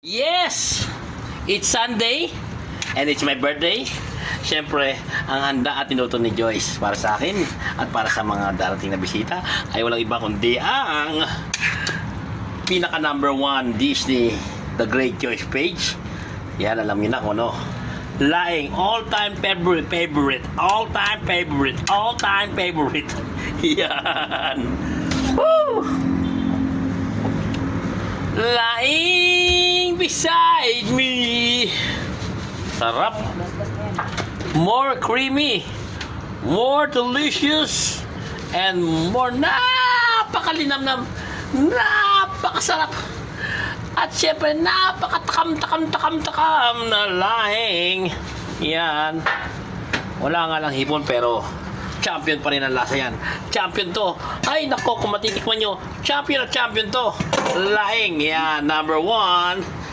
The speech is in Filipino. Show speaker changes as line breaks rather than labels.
Yes! It's Sunday and it's my birthday. Siyempre, ang handa at tinuto ni Joyce para sa akin at para sa mga darating na bisita ay walang iba kundi ang pinaka number 1 Disney The Great Joyce Page. Yan, alam niyo na kung ano. Laing, all-time favorite. Yan. Woo! Laing beside me. Sarap. More creamy, more delicious, and more napakalinamnam, napakasarap. At syempre, napakatakam na laing. Yan. Wala nga lang hipon pero champion pa rin ang lasa yan. Champion to. Ay nako, kung matitikman nyo, champion at champion to. Laing. Yan, number 1.